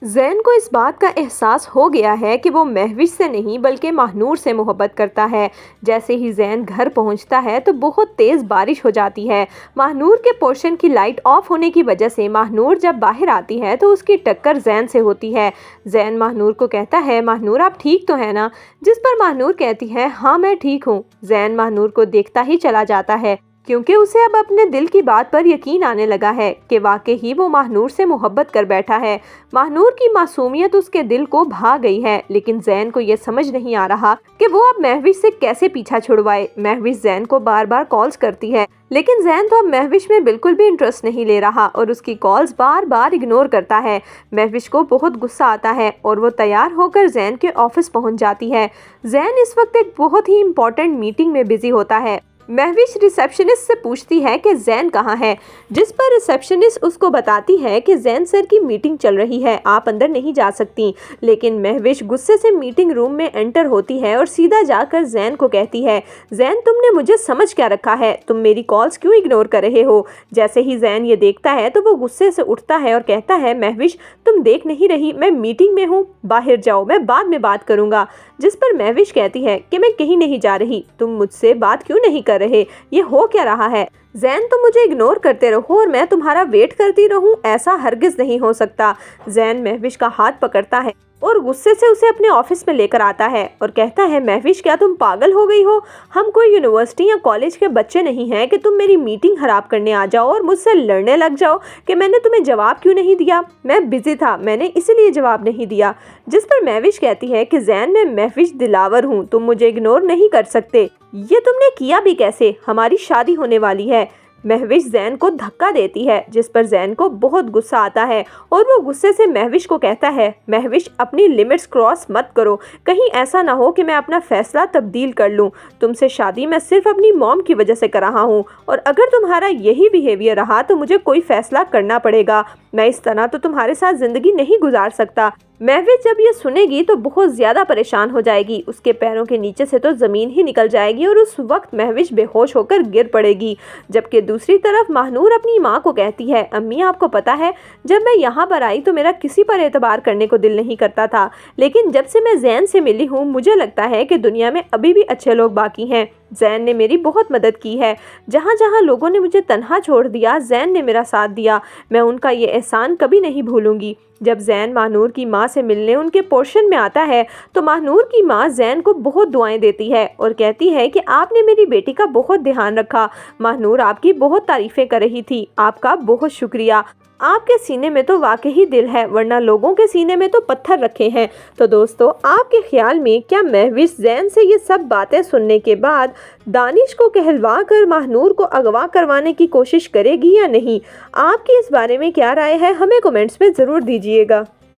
ज़ैन को इस बात का एहसास हो गया है कि वो महविश से नहीं बल्कि महानूर से मोहब्बत करता है। जैसे ही ज़ैन घर पहुंचता है तो बहुत तेज़ बारिश हो जाती है। महानूर के पोर्शन की लाइट ऑफ होने की वजह से महानूर जब बाहर आती है तो उसकी टक्कर ज़ैन से होती है। ज़ैन महानूर को कहता है, महानूर आप ठीक तो है ना? जिस पर महानूर कहती है, हाँ मैं ठीक हूँ। ज़ैन महानूर को देखता ही चला जाता है क्योंकि उसे अब अपने दिल की बात पर यकीन आने लगा है कि वाकई ही वो महानूर से मोहब्बत कर बैठा है। महानूर की मासूमियत उसके दिल को भा गई है, लेकिन ज़ैन को ये समझ नहीं आ रहा कि वो अब महविश से कैसे पीछा छुड़वाए। महविश ज़ैन को बार बार कॉल्स करती है, लेकिन ज़ैन तो अब महविश में बिल्कुल भी इंटरेस्ट नहीं ले रहा और उसकी कॉल्स बार बार इग्नोर करता है। महविश को बहुत गुस्सा आता है और वो तैयार होकर ज़ैन के ऑफिस पहुंच जाती है। ज़ैन इस वक्त एक बहुत ही इम्पोर्टेंट मीटिंग में बिजी होता है। महविश रिसेप्शनिस्ट से पूछती है कि ज़ैन कहाँ है, जिस पर रिसेप्शनिस्ट उसको बताती है कि ज़ैन सर की मीटिंग चल रही है, आप अंदर नहीं जा सकती। लेकिन महविश गुस्से से मीटिंग रूम में एंटर होती है और सीधा जाकर ज़ैन को कहती है, ज़ैन तुमने मुझे समझ क्या रखा है, तुम मेरी कॉल्स क्यों इग्नोर कर रहे हो? जैसे ही ज़ैन ये देखता है तो वो गुस्से से उठता है और कहता है, महविश तुम देख नहीं रही मैं मीटिंग में हूँ, बाहर जाओ, मैं बाद में बात करूँगा। जिस पर महविश कहती है कि मैं कहीं नहीं जा रही, तुम मुझसे बात क्यों नहीं कर रहे, ये हो क्या रहा है? ज़ैन तुम मुझे इग्नोर करते रहो और मैं तुम्हारा वेट करती रहूं, ऐसा हरगिज नहीं हो सकता। ज़ैन महविश का हाथ पकड़ता है और गुस्से से उसे अपने ऑफिस में लेकर आता है और कहता है, महविश क्या तुम पागल हो गई हो? हम कोई यूनिवर्सिटी या कॉलेज के बच्चे नहीं हैं कि तुम मेरी मीटिंग खराब करने आ जाओ और मुझसे लड़ने लग जाओ कि मैंने तुम्हें जवाब क्यों नहीं दिया। मैं बिजी था, मैंने इसीलिए जवाब नहीं दिया। जिस पर महविश कहती है कि ज़ैन मैं महविश दिलावर हूँ, तुम मुझे इग्नोर नहीं कर सकते। ये तुमने किया भी कैसे? हमारी शादी होने वाली है। महविश ज़ैन को धक्का देती है, जिस पर ज़ैन को बहुत गुस्सा आता है और वो गुस्से से महविश को कहता है, महविश अपनी लिमिट्स क्रॉस मत करो, कहीं ऐसा ना हो कि मैं अपना फैसला तब्दील कर लूँ। तुमसे शादी मैं सिर्फ अपनी मॉम की वजह से कर रहा हूँ और अगर तुम्हारा यही बिहेवियर रहा तो मुझे कोई फैसला करना पड़ेगा। मैं इस तरह तो तुम्हारे साथ ज़िंदगी नहीं गुजार सकता। महविश जब ये सुनेगी तो बहुत ज़्यादा परेशान हो जाएगी, उसके पैरों के नीचे से तो ज़मीन ही निकल जाएगी और उस वक्त महविश बेहोश होकर गिर पड़ेगी। जबकि दूसरी तरफ महानूर अपनी माँ को कहती है, अम्मी आपको पता है जब मैं यहाँ पर आई तो मेरा किसी पर एतबार करने को दिल नहीं करता था, लेकिन जब से मैं ज़ैन से मिली हूँ मुझे लगता है कि दुनिया में अभी भी अच्छे लोग बाकी हैं। ज़ैन ने मेरी बहुत मदद की है, जहाँ जहाँ लोगों ने मुझे तन्हा छोड़ दिया ज़ैन ने मेरा साथ दिया, मैं उनका ये एहसान कभी नहीं भूलूंगी। जब ज़ैन महानूर की माँ से मिलने उनके पोर्शन में आता है तो महानूर की माँ ज़ैन को बहुत दुआएं देती है और कहती है कि आपने मेरी बेटी का बहुत ध्यान रखा, महानूर आपकी बहुत तारीफ़ें कर रही थी, आपका बहुत शुक्रिया। आपके सीने में तो वाकई दिल है, वरना लोगों के सीने में तो पत्थर रखे हैं। तो दोस्तों आपके ख्याल में क्या महविश ज़ैन से ये सब बातें सुनने के बाद दानिश को कहलवा कर महानूर को अगवा करवाने की कोशिश करेगी या नहीं? आपकी इस बारे में क्या राय है, हमें कमेंट्स में ज़रूर दीजिएगा।